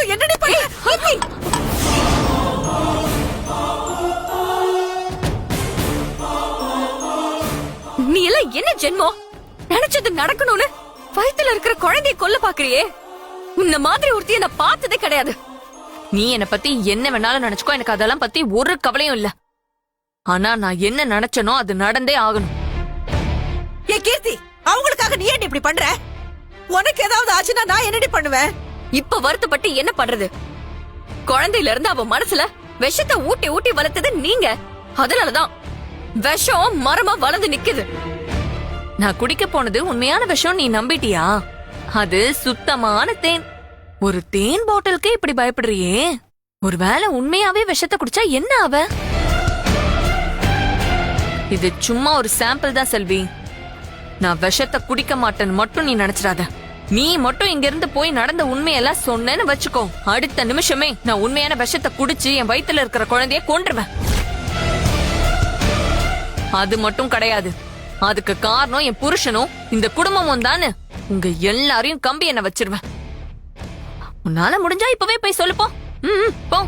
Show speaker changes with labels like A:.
A: ஐயோ என்னடி பண்ணி
B: நீ எல்லாம் என்ன ஜென்மம்? நினைச்சது நடக்கணும்னு வயித்துல இருக்கிற குழந்தைய கொல்ல பாக்குறியே. உன்ன மாதிரி ஒருத்திய நான் பார்த்ததே கிடையாது. நீ என்ன பத்தி என்ன வேணாலும் நினைச்சுக்கோ, எனக்கு அதெல்லாம் பத்தி ஒரு கவலையும் இல்ல. ஆனா நான் என்ன நினைச்சனோ அது நடந்தே ஆகணும்.
A: ஏ கீர்த்தி, அவங்களுக்காக நீ ஏன் இப்படி பண்ற? உனக்கு ஏதாவது ஆச்சுன்னா நான் என்னடி பண்ணுவேன்?
B: இப்ப வருத்தப்பட்டு என்ன பண்றது? குழந்தையில இருந்து அவ மனசுல விஷத்தை ஊட்டி ஊட்டி வளர்த்தது நீங்க. அதனாலதான் விஷம் மரமா வளர்ந்து நிக்குது. நான் குடிக்க போனது உண்மையான விஷம் நீ நம்பிட்டியா? அது சுத்தமான தேன். ஒரு தேன் பாட்டிலுக்கே இப்படி பயப்படுறியே. ஒருவேளை உண்மையாவே விஷத்தை குடிச்சா என்ன ஆவ? இது சும்மா ஒரு சாம்பிள் தான் செல்வி. நான் விஷத்தை குடிக்க மாட்டேன்னு மட்டும் நீ நினைச்சிடாத. நீ மட்டும் இங்க இருந்து போய் நடந்த உண்மையெல்லாம் சொன்னேன்னு வச்சுக்கோ, அடுத்த நிமிஷமே நான் உண்மையான விஷத்தை குடிச்சு என் வயித்துல இருக்கிற குழந்தைய கொன்றுவேன். அது மட்டும் கிடையாது, அதுக்கு காரணம் என் புருஷனும் இந்த குடும்பமும் தானு உங்க எல்லாரையும் கம்பி என்ன வச்சிருவேன். உன்னால முடிஞ்சா இப்பவே போய் சொல்லுப்போ. போ.